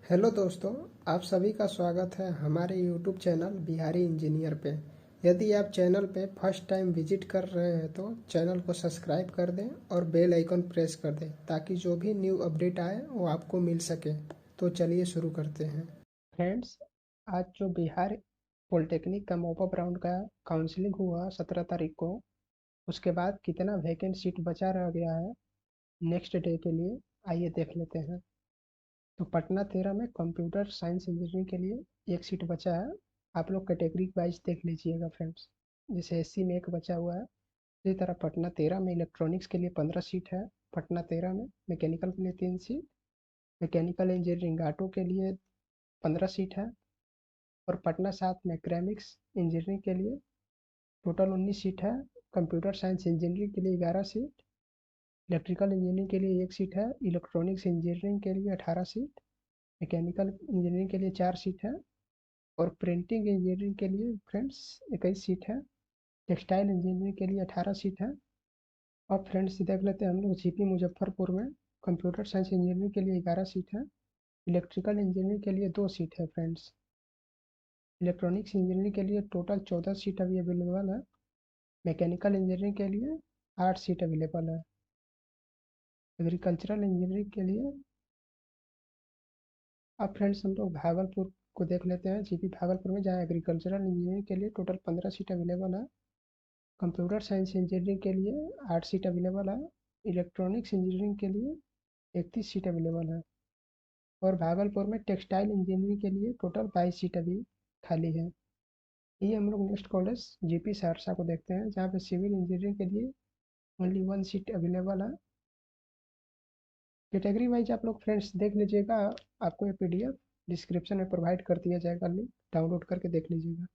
Hello दोस्तों, आप सभी का स्वागत है हमारे यूट्यूब चैनल बिहारी इंजीनियर पे। यदि आप चैनल पे फर्स्ट टाइम विजिट कर रहे हैं तो चैनल को सब्सक्राइब कर दें और बेल आइकन प्रेस कर दें ताकि जो भी न्यू अपडेट आए वो आपको मिल सके। तो चलिए शुरू करते हैं। फ्रेंड्स, आज जो बिहार पॉलिटेक्निक का मॉपअप राउंड का काउंसलिंग हुआ 17 तारीख को, उसके बाद कितना वैकेंट सीट बचा रह गया है नेक्स्ट डे के लिए, आइए देख लेते हैं। तो पटना 13 में कंप्यूटर साइंस इंजीनियरिंग के लिए एक सीट बचा है। आप लोग कैटेगरी वाइज देख लीजिएगा फ्रेंड्स। जैसे एससी में एक बचा हुआ है, इसी तरह पटना 13 में इलेक्ट्रॉनिक्स के लिए 15 सीट है। पटना 13 में मैकेनिकल के लिए 3 सीट, मैकेनिकल इंजीनियरिंग ऑटो के लिए 15 सीट है। और पटना 7 में क्रैमिक्स इंजीनियरिंग के लिए टोटल 19 सीट है। कंप्यूटर साइंस इंजीनियरिंग के लिए 11 सीट, इलेक्ट्रिकल इंजीनियरिंग के लिए एक सीट है, इलेक्ट्रॉनिक्स इंजीनियरिंग के लिए 18 सीट, मैकेनिकल इंजीनियरिंग के लिए 4 सीट है। और प्रिंटिंग इंजीनियरिंग के लिए फ्रेंड्स 21 सीट है। टेक्सटाइल इंजीनियरिंग के लिए 18 सीट है। अब फ्रेंड्स देख लेते हैं हम लोग जीपी मुजफ्फरपुर में कंप्यूटर साइंस इंजीनियरिंग के लिए 11 सीट है, इलेक्ट्रिकल इंजीनियरिंग के लिए 2 सीट है फ्रेंड्स। इलेक्ट्रॉनिक्स इंजीनियरिंग के लिए टोटल 14 सीट अभी अवेलेबल है। मैकेनिकल इंजीनियरिंग के लिए 8 सीट अवेलेबल है। एग्रीकल्चरल इंजीनियरिंग के लिए अब फ्रेंड्स हम लोग भागलपुर को देख लेते हैं, जीपी भागलपुर में, जहाँ एग्रीकल्चरल इंजीनियरिंग के लिए टोटल 15 सीट अवेलेबल है। कंप्यूटर साइंस इंजीनियरिंग के लिए 8 सीट अवेलेबल है। इलेक्ट्रॉनिक्स इंजीनियरिंग के लिए 31 सीट अवेलेबल है। और भागलपुर में टेक्सटाइल इंजीनियरिंग के लिए टोटल 22 सीट अभी खाली है। ये हम लोग नेक्स्ट कॉलेज जीपी सहरसा को देखते हैं, जहाँ पे सिविल इंजीनियरिंग के लिए ओनली 1 सीट अवेलेबल है। कैटेगरी वाइज आप लोग फ्रेंड्स देख लीजिएगा, आपको ये पीडीएफ डिस्क्रिप्शन में प्रोवाइड कर दिया जाएगा, लिंक डाउनलोड करके देख लीजिएगा।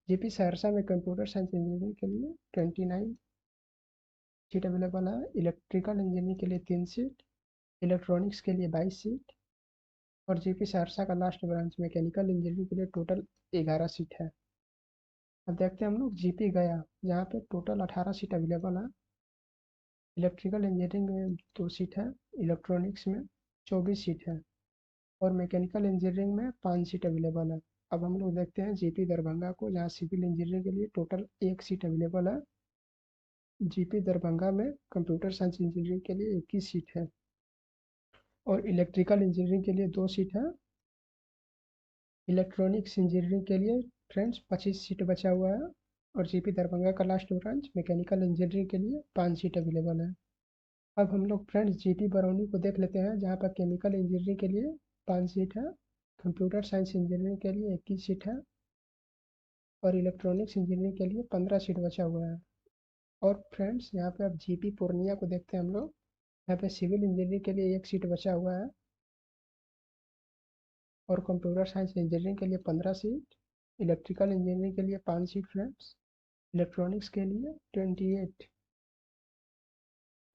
जीपी सहरसा में कंप्यूटर साइंस इंजीनियरिंग के लिए 29 सीट अवेलेबल है, इलेक्ट्रिकल इंजीनियरिंग के लिए 3 सीट, इलेक्ट्रॉनिक्स के लिए 22 सीट। और जीपी सहरसा का लास्ट ब्रांच मैकेनिकल इंजीनियरिंग के लिए टोटल 11 सीट है। अब देखते हैं हम लोग जीपी गया, जहाँ पे टोटल 18 सीट अवेलेबल है। इलेक्ट्रिकल इंजीनियरिंग में 2 सीट है, इलेक्ट्रॉनिक्स में 24 सीट है, और मैकेनिकल इंजीनियरिंग में 5 सीट अवेलेबल है। अब हम लोग देखते हैं जीपी दरभंगा को, जहाँ सिविल इंजीनियरिंग के लिए टोटल 1 सीट अवेलेबल है। जीपी दरभंगा में कंप्यूटर साइंस इंजीनियरिंग के लिए 21 सीट है, और इलेक्ट्रिकल इंजीनियरिंग के लिए 2 सीट है। इलेक्ट्रॉनिक्स इंजीनियरिंग के लिए फ्रेंड्स 25 सीट बचा हुआ है। और जीपी दरभंगा का लास्ट ब्रांच मैकेनिकल इंजीनियरिंग के लिए 5 सीट अवेलेबल है। अब हम लोग फ्रेंड्स जीपी बरौनी को देख लेते हैं, जहाँ पर केमिकल इंजीनियरिंग के लिए 5 सीट है, कंप्यूटर साइंस इंजीनियरिंग के लिए 21 सीट है, और इलेक्ट्रॉनिक्स इंजीनियरिंग के लिए 15 सीट बचा हुआ है। और फ्रेंड्स यहाँ पे अब जीपी पूर्णिया को देखते हैं हम लोग, यहाँ पे सिविल इंजीनियरिंग के लिए 1 सीट बचा हुआ है, और कंप्यूटर साइंस इंजीनियरिंग के लिए 15 सीट, इलेक्ट्रिकल इंजीनियरिंग के लिए 5 सीट फ्रेंड्स, इलेक्ट्रॉनिक्स के लिए 28।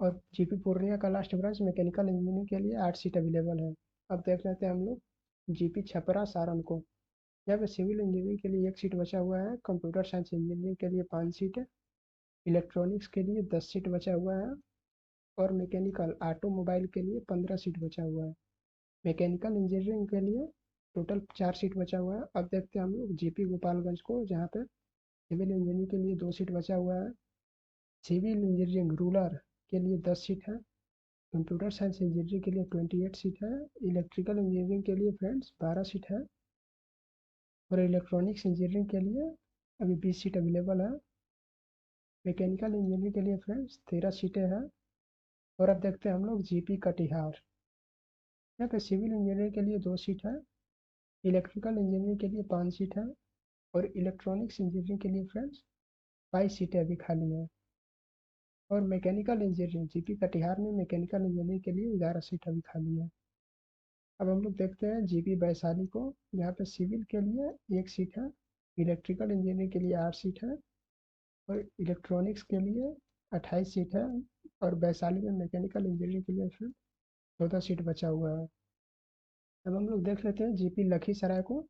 और जीपी पूर्णिया का लास्ट ब्रांच मैकेनिकल इंजीनियरिंग के लिए 8 सीट अवेलेबल है। अब देख लेते हैं हम लोग जीपी छपरा सारण को, यहाँ पे सिविल इंजीनियरिंग के लिए 1 सीट बचा हुआ है, कंप्यूटर साइंस इंजीनियरिंग के लिए 5 सीट है, इलेक्ट्रॉनिक्स के लिए 10 सीट बचा हुआ है, और मैकेनिकल ऑटोमोबाइल के लिए 15 सीट बचा हुआ है। मैकेनिकल इंजीनियरिंग के लिए टोटल 4 सीट बचा हुआ है। अब देखते हैं हम लोग जीपी गोपालगंज को, जहाँ पे सिविल इंजीनियरिंग के लिए 2 सीट बचा हुआ है, सिविल इंजीनियरिंग रूरल के लिए 10 सीट है, कंप्यूटर साइंस इंजीनियरिंग के लिए 28 सीट है, इलेक्ट्रिकल इंजीनियरिंग के लिए फ्रेंड्स 12 सीट है, और इलेक्ट्रॉनिक्स इंजीनियरिंग के लिए अभी 20 सीट अवेलेबल है। मैकेनिकल इंजीनियरिंग के लिए फ्रेंड्स 13 सीटें हैं। और अब देखते हैं हम लोग जीपी कटिहार, यहाँ पे सिविल इंजीनियरिंग के लिए 2 सीट है, इलेक्ट्रिकल इंजीनियरिंग के लिए 5 सीट है, और इलेक्ट्रॉनिक्स इंजीनियरिंग के लिए फ्रेंड्स 22 सीटें अभी खाली हैं। और मैकेनिकल इंजीनियरिंग जीपी कटिहार में मैकेनिकल इंजीनियरिंग के लिए 11 सीट अभी खाली है। अब हम लोग देखते हैं जीपी वैशाली को, जहाँ पे सिविल के लिए 1 सीट है, इलेक्ट्रिकल इंजीनियरिंग के लिए 8 सीट है, और इलेक्ट्रॉनिक्स के लिए 28 सीट है। और वैशाली में मैकेनिकल इंजीनियरिंग के लिए फिर 14 सीट बचा हुआ है। अब हम लोग देख लेते हैं जीपी लखीसराय को,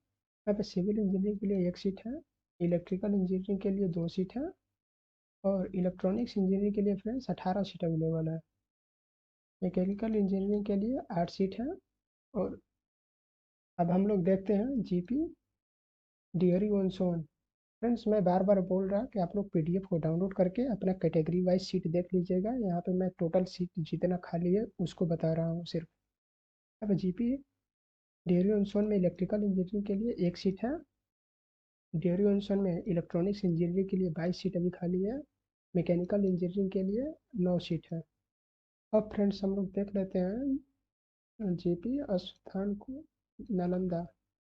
यहाँ पे सिविल इंजीनियरिंग के लिए 1 सीट है, इलेक्ट्रिकल इंजीनियरिंग के लिए 2 सीट है, और इलेक्ट्रॉनिक्स इंजीनियरिंग के लिए फ्रेंड्स 18 सीट अवेलेबल है। मैकेनिकल इंजीनियरिंग के लिए 8 सीट है, और अब हम लोग देखते हैं जीपी डियरी ऑन सोन। फ्रेंड्स, मैं बार बार बोल रहा कि आप लोग पीडीएफ को डाउनलोड करके अपना कैटेगरी वाइज सीट देख लीजिएगा। यहाँ पे मैं टोटल सीट जितना खाली है उसको बता रहा हूँ सिर्फ। अब जीपी डियरी ऑन सोन में इलेक्ट्रिकल इंजीनियरिंग के लिए एक सीट है। डियरी ऑन सोन में इलेक्ट्रॉनिक्स इंजीनियरिंग के लिए 22 सीट अभी खाली है। मैकेनिकल इंजीनियरिंग के लिए 9 सीट है। अब फ्रेंड्स हम लोग देख लेते हैं जीपी अस्थान को, नालंदा,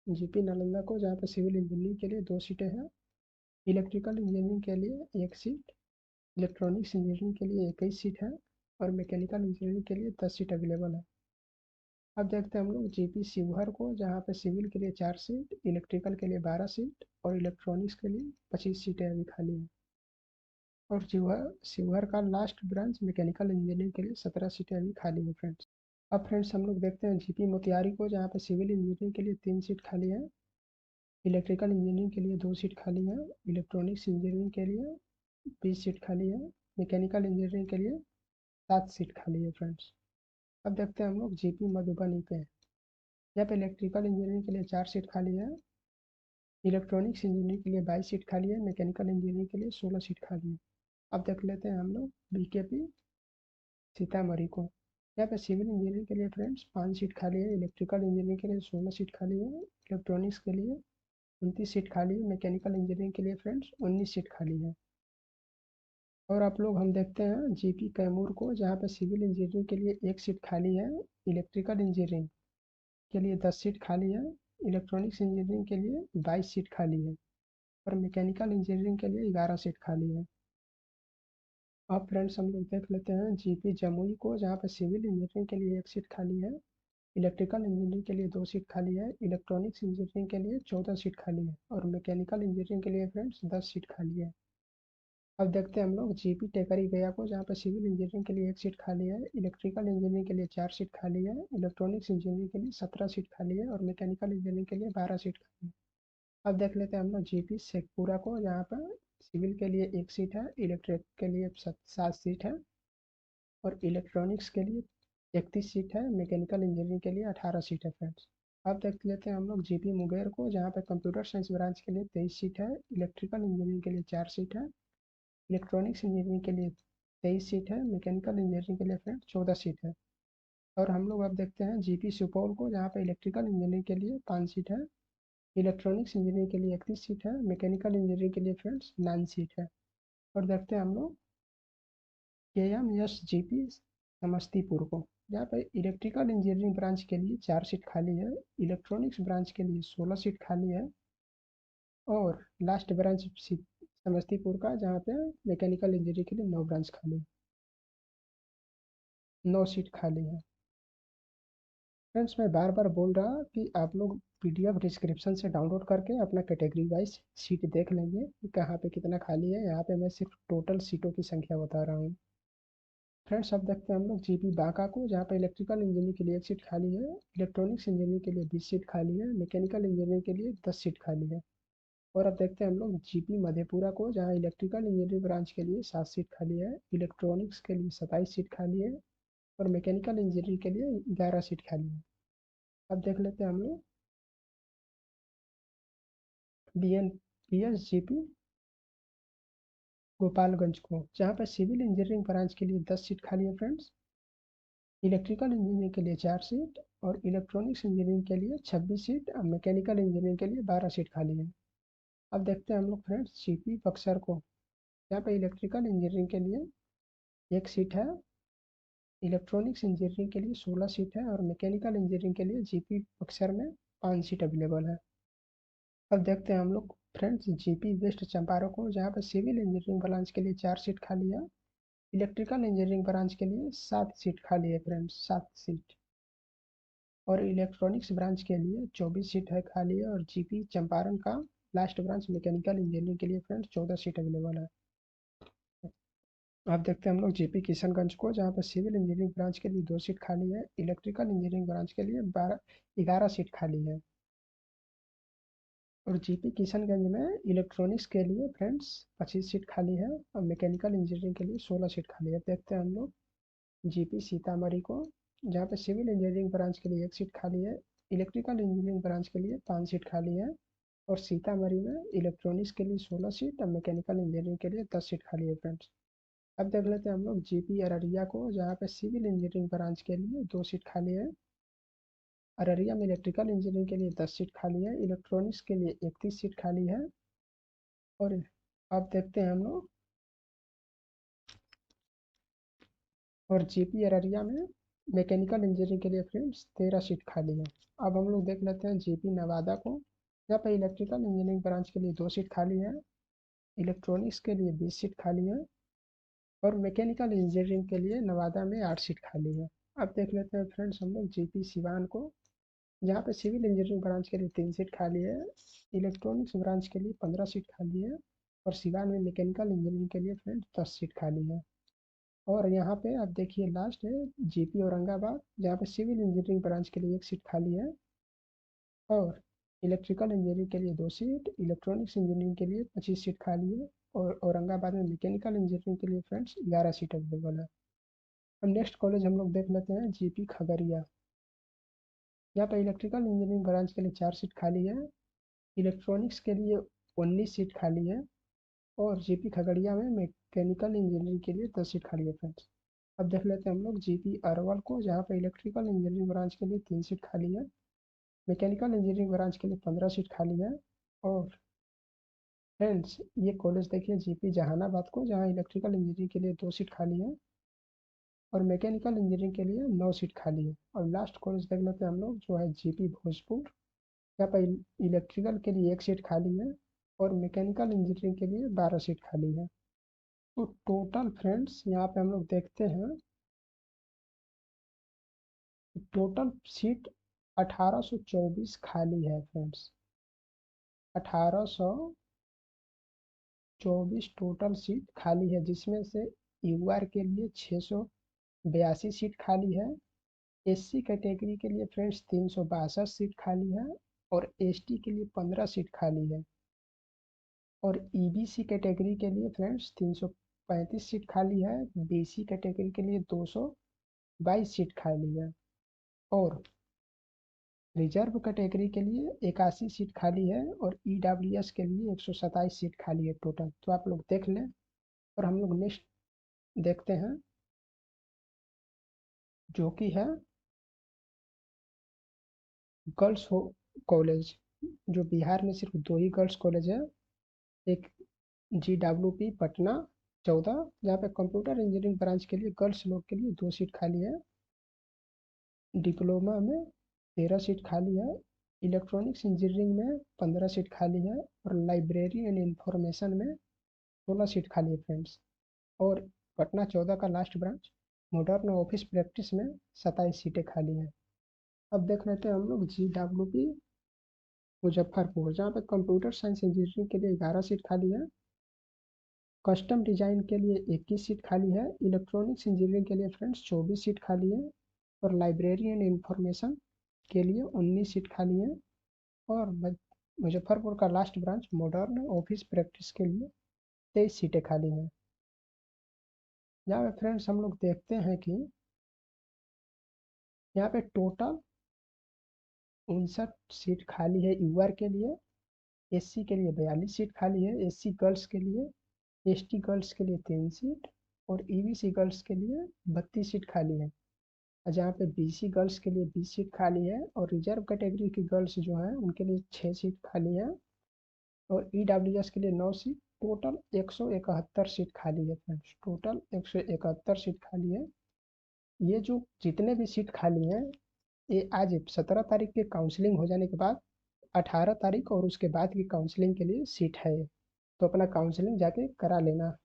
जीपी नालंदा को, जहाँ पे सिविल इंजीनियरिंग के लिए 2 सीटें हैं। इलेक्ट्रिकल इंजीनियरिंग के लिए 1 सीट, इलेक्ट्रॉनिक्स इंजीनियरिंग के लिए 21 सीट है और मैकेनिकल इंजीनियरिंग के लिए 10 सीट अवेलेबल है। अब देखते हैं हम लोग जीपी शिवहर को, जहाँ पे सिविल के लिए 4 सीट, इलेक्ट्रिकल के लिए 12 सीट और इलेक्ट्रॉनिक्स के लिए 25 सीटें अभी खाली हैं। और शिवहर शिवहर का लास्ट ब्रांच मैकेनिकल इंजीनियरिंग के लिए 17 सीटें अभी खाली हैं फ्रेंड्स। अब फ्रेंड्स हम लोग देखते हैं जीपी मोतिहारी को, जहाँ पे सिविल इंजीनियरिंग के लिए 3 सीट खाली है, इलेक्ट्रिकल इंजीनियरिंग के लिए 2 सीट खाली है, इलेक्ट्रॉनिक्स इंजीनियरिंग के लिए 20 सीट खाली है, मैकेनिकल इंजीनियरिंग के लिए 7 सीट खाली है फ्रेंड्स। अब देखते हैं हम लोग जीपी मधुबनी पे। यहाँ पे इलेक्ट्रिकल इंजीनियरिंग के लिए 4 सीट खाली है, इलेक्ट्रॉनिक्स इंजीनियरिंग के लिए 22 सीट खाली है, मैकेनिकल इंजीनियरिंग के लिए 16 सीट खाली है। अब देख लेते हैं हम लोग बीकेपी सीतामढ़ी को। यहाँ पे सिविल इंजीनियरिंग के लिए फ्रेंड्स 5 सीट खाली है, इलेक्ट्रिकल इंजीनियरिंग के लिए 16 सीट खाली है, इलेक्ट्रॉनिक्स के लिए 29 सीट खाली है, मैकेनिकल इंजीनियरिंग के लिए फ्रेंड्स 19 सीट खाली है। और आप लोग हम देखते हैं जीपी कैमूर को, जहाँ पे सिविल इंजीनियरिंग के लिए 1 सीट खाली है, इलेक्ट्रिकल इंजीनियरिंग के लिए 10 सीट खाली है, इलेक्ट्रॉनिक्स इंजीनियरिंग के लिए 22 सीट खाली है और मैकेनिकल इंजीनियरिंग के लिए 11 सीट खाली है। अब फ्रेंड्स हम लोग देख लेते हैं जीपी जमुई को, जहाँ पे सिविल इंजीनियरिंग के लिए 1 सीट खाली है, इलेक्ट्रिकल इंजीनियरिंग के लिए 2 सीट खाली है, इलेक्ट्रॉनिक्स इंजीनियरिंग के लिए 14 सीट खाली है और मैकेनिकल इंजीनियरिंग के लिए फ्रेंड्स 10 सीट खाली है। अब देखते हैं हम लोग जीपी टेकरी गया को, जहाँ पर सिविल इंजीनियरिंग के लिए 1 सीट खाली है, इलेक्ट्रिकल इंजीनियरिंग के लिए 4 सीट खाली है, इलेक्ट्रॉनिक्स इंजीनियरिंग के लिए 17 सीट खाली है और मैकेनिकल इंजीनियरिंग के लिए 12 सीट खाली है। अब देख लेते हैं हम लोग जीपी शेखपुरा को, जहाँ पर सिविल के लिए 1 सीट है, इलेक्ट्रिक के लिए 7 सीट है और इलेक्ट्रॉनिक्स के लिए 31 सीट है, मैकेनिकल इंजीनियरिंग के लिए 18 सीट है फ्रेंड्स। अब देख लेते हैं हम लोग जीपी मुंगेर को, जहाँ पे कंप्यूटर साइंस ब्रांच के लिए 23 सीट है, इलेक्ट्रिकल इंजीनियरिंग के लिए 4 सीट है, इलेक्ट्रॉनिक्स इंजीनियरिंग के लिए 23 सीट है, मैकेनिकल इंजीनियरिंग के लिए फ्रेंड 14 सीट है। और हम लोग अब देखते हैं जीपी सुपौल को, जहाँ पे इलेक्ट्रिकल इंजीनियरिंग के लिए 5 सीट है, इलेक्ट्रॉनिक्स इंजीनियरिंग के लिए 31 सीट है, मैकेनिकल इंजीनियरिंग के लिए फ्रेंड्स 9 सीट है। और देखते हैं हम लोग KMSGP समस्तीपुर को, जहाँ पे इलेक्ट्रिकल इंजीनियरिंग ब्रांच के लिए 4 सीट खाली है, इलेक्ट्रॉनिक्स ब्रांच के लिए 16 सीट खाली है और लास्ट ब्रांच समस्तीपुर का, जहाँ पे मैकेनिकल इंजीनियरिंग के लिए 9 ब्रांच खाली है, 9 सीट खाली है। फ्रेंड्स, मैं बार बार बोल रहा कि आप लोग PDF डिस्क्रिप्शन से डाउनलोड करके अपना कैटेगरी वाइज सीट देख लेंगे कि कहाँ पे कितना खाली है। यहाँ पे मैं सिर्फ टोटल सीटों की संख्या बता रहा हूँ। फ्रेंड्स, अब देखते हैं हम लोग जीपी बांका को, जहाँ पे इलेक्ट्रिकल इंजीनियरिंग के लिए 1 सीट खाली है, इलेक्ट्रॉनिक्स इंजीनियरिंग के लिए 20 सीट खाली है, मैकेनिकल इंजीनियरिंग के लिए 10 सीट खाली है। और अब देखते हैं हम लोग जीपी मधेपुरा को, जहाँ इलेक्ट्रिकल इंजीनियरिंग ब्रांच के लिए 7 सीट खाली है, इलेक्ट्रॉनिक्स के लिए 27 सीट खाली है और मैकेनिकल इंजीनियरिंग के लिए 11 सीट खाली है। अब देख लेते हैं हम लोग BNPSGP गोपालगंज को, जहाँ पर सिविल इंजीनियरिंग ब्रांच के लिए 10 सीट खाली है फ्रेंड्स, इलेक्ट्रिकल इंजीनियरिंग के लिए 4 सीट और इलेक्ट्रॉनिक्स इंजीनियरिंग के लिए 26 सीट और मैकेनिकल इंजीनियरिंग के लिए 12 सीट खाली है। अब देखते हैं हम लोग फ्रेंड्स जीपी बक्सर को, यहाँ पे इलेक्ट्रिकल इंजीनियरिंग के लिए 1 सीट है, इलेक्ट्रॉनिक्स इंजीनियरिंग के लिए 16 सीट है और मैकेनिकल इंजीनियरिंग के लिए जीपी बक्सर में 5 सीट अवेलेबल है। अब देखते हैं हम लोग फ्रेंड्स जीपी वेस्ट चंपारण को, जहाँ पर सिविल इंजीनियरिंग ब्रांच के लिए 4 सीट खाली है, इलेक्ट्रिकल इंजीनियरिंग ब्रांच के लिए 7 सीट खाली है फ्रेंड्स, 7 सीट और इलेक्ट्रॉनिक्स ब्रांच के लिए 24 सीट है खाली है और जीपी चंपारण का लास्ट ब्रांच मैकेनिकल इंजीनियरिंग के लिए फ्रेंड्स 14 सीट अवेलेबल है। अब देखते हैं हम लोग जीपी किशनगंज को, जहाँ पर सिविल इंजीनियरिंग ब्रांच के लिए 2 सीट खाली है, इलेक्ट्रिकल इंजीनियरिंग ब्रांच के लिए 11 सीट खाली है और जीपी किशनगंज में इलेक्ट्रॉनिक्स के लिए फ्रेंड्स 25 सीट खाली है और मैकेनिकल इंजीनियरिंग के लिए 16 सीट खाली है। देखते हैं हम लोग जीपी सीतामढ़ी को, जहाँ पे सिविल इंजीनियरिंग ब्रांच के लिए 1 सीट खाली है, इलेक्ट्रिकल इंजीनियरिंग ब्रांच के लिए 5 सीट खाली है। और सीतामढ़ी में इलेक्ट्रॉनिक्स के लिए 16 सीट और मैकेनिकल इंजीनियरिंग के लिए 10 सीट खाली है फ्रेंड्स। अब देख लेते हैं हम लोग जीपी अररिया को, जहाँ पे सिविल इंजीनियरिंग ब्रांच के लिए 2 सीट खाली है। अररिया में इलेक्ट्रिकल इंजीनियरिंग के लिए 10 सीट खाली है, इलेक्ट्रॉनिक्स के लिए 31 सीट खाली है। और अब देखते हैं हम लोग, और जीपी अररिया में मैकेनिकल इंजीनियरिंग के लिए फ्रेंड्स 13 सीट खाली है। अब हम लोग देख लेते हैं जीपी नवादा को, यहाँ पर इलेक्ट्रिकल इंजीनियरिंग ब्रांच के लिए 2 सीट खाली है, इलेक्ट्रॉनिक्स के लिए 20 सीट खाली है, और मैकेनिकल इंजीनियरिंग के लिए नवादा में 8 सीट खाली है। अब देख लेते हैं फ्रेंड्स हम लोग जीपी सिवान को, जहाँ पे सिविल इंजीनियरिंग ब्रांच के लिए 3 सीट खाली है, इलेक्ट्रॉनिक्स ब्रांच के लिए 15 सीट खाली है, और सिवान में मैकेनिकल इंजीनियरिंग के लिए फ्रेंड्स 10 सीट खाली है। और यहाँ पे आप देखिए लास्ट है जीपी औरंगाबाद, जहाँ पे सिविल इंजीनियरिंग ब्रांच के लिए 1 सीट खाली है, और इलेक्ट्रिकल इंजीनियरिंग के लिए 2 सीट, इलेक्ट्रॉनिक्स इंजीनियरिंग के लिए 25 सीट खाली है, और औरंगाबाद में मैकेनिकल इंजीनियरिंग के लिए फ्रेंड्स 11 सीट अवेलेबल है। अब नेक्स्ट कॉलेज हम लोग देख लेते हैं जीपी खगड़िया, यहाँ पर इलेक्ट्रिकल इंजीनियरिंग ब्रांच के लिए 4 सीट खाली है, इलेक्ट्रॉनिक्स के लिए 19 सीट खाली है, और जीपी खगड़िया में मैकेनिकल इंजीनियरिंग के लिए 10 सीट खाली है फ्रेंड्स। अब देख लेते हैं हम लोग जीपी अरवल को, जहाँ पर इलेक्ट्रिकल इंजीनियरिंग ब्रांच के लिए 3 सीट खाली है, मैकेनिकल इंजीनियरिंग ब्रांच के लिए 15 सीट खाली है। और फ्रेंड्स ये कॉलेज देखिए जीपी जहानाबाद को, जहाँ इलेक्ट्रिकल इंजीनियरिंग के लिए 2 सीट खाली है, और मैकेनिकल इंजीनियरिंग के लिए 9 सीट खाली है। और लास्ट कॉलेज देख लेते हैं हम लोग, जो है जीपी भोजपुर, यहाँ पर इलेक्ट्रिकल के लिए 1 सीट खाली है, और मैकेनिकल इंजीनियरिंग के लिए 12 सीट खाली है। तो टोटल फ्रेंड्स यहाँ पे हम लोग देखते हैं, टोटल सीट 1824 खाली है फ्रेंड्स। 1824 टोटल सीट खाली है, जिसमें से यूआर के लिए 682 सीट खाली है, एससी कैटेगरी के लिए फ्रेंड्स 362 सीट खाली है, और एसटी के लिए 15 सीट खाली है, और ईबीसी कैटेगरी के लिए फ्रेंड्स 335 सीट खाली है, बीसी कैटेगरी के लिए 222 सीट खाली है, और रिजर्व कैटेगरी के लिए 81 सीट खाली है, और ईडब्ल्यूएस के लिए 127 सीट खाली है टोटल। तो आप लोग देख लें। और हम लोग नेक्स्ट देखते हैं, जो कि है गर्ल्स हो कॉलेज, जो बिहार में सिर्फ 2 ही गर्ल्स कॉलेज है। एक GWP पटना 14, जहाँ पे कंप्यूटर इंजीनियरिंग ब्रांच के लिए गर्ल्स लोग के लिए 2 सीट खाली है, डिप्लोमा में 13 सीट खाली है, इलेक्ट्रॉनिक्स इंजीनियरिंग में 15 सीट खाली है, और लाइब्रेरी एंड इंफॉर्मेशन में 16 सीट खाली है फ्रेंड्स। और पटना 14 का last branch modern office practice में 27 सीटें खाली हैं। अब देख लेते हैं हम लोग GWP मुजफ्फरपुर, जहाँ पे कंप्यूटर साइंस इंजीनियरिंग के लिए 11 सीट खाली है, कस्टम डिजाइन के लिए 21 सीट खाली है, इलेक्ट्रॉनिक्स इंजीनियरिंग के लिए फ्रेंड्स 24 सीट खाली है, और लाइब्रेरी एंड इंफॉर्मेशन के लिए 19 सीट खाली है, और मुजफ्फरपुर का last branch modern office practice के लिए 23 सीटें खाली हैं। यहाँ पे फ्रेंड्स हम लोग देखते हैं कि यहाँ पे टोटल 59 सीट खाली है यूआर के लिए, एससी के लिए 42 सीट खाली है, एससी गर्ल्स के लिए, एसटी गर्ल्स के लिए 3 सीट, और ईबीसी गर्ल्स के लिए 32 सीट खाली है, जहाँ पे बीसी गर्ल्स के लिए 20 सीट खाली है, और रिजर्व कैटेगरी की गर्ल्स जो है उनके लिए 6 सीट खाली है, और ईडब्ल्यूएस के लिए 9 सीट। टोटल 171 सीट खाली है फ्रेंड्स, टोटल 171 सीट खाली है। ये जो जितने भी सीट खाली हैं, ये आज 17 तारीख की काउंसलिंग हो जाने के बाद 18 तारीख और उसके बाद की काउंसलिंग के लिए सीट है ये। तो अपना काउंसलिंग जाके करा लेना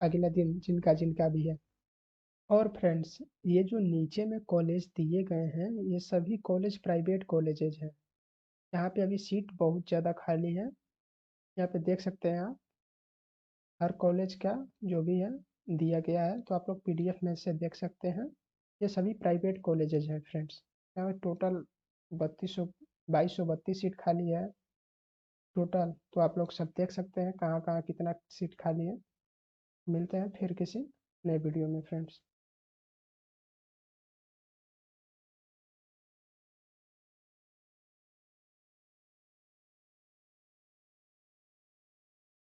अगला दिन, जिनका जिनका भी है। और फ्रेंड्स ये जो नीचे में कॉलेज दिए गए हैं, ये सभी कॉलेज प्राइवेट कॉलेजेज हैं। यहाँ पे अभी सीट बहुत ज़्यादा खाली है, यहाँ पे देख सकते हैं आप, हर कॉलेज का जो भी है दिया गया है, तो आप लोग पीडीएफ में से देख सकते हैं। ये सभी प्राइवेट कॉलेजेज हैं फ्रेंड्स। यहाँ पे टोटल 2232 सीट खाली है टोटल। तो आप लोग सब देख सकते हैं कहाँ कहाँ कितना सीट खाली है। मिलते हैं फिर किसी नए वीडियो में फ्रेंड्स।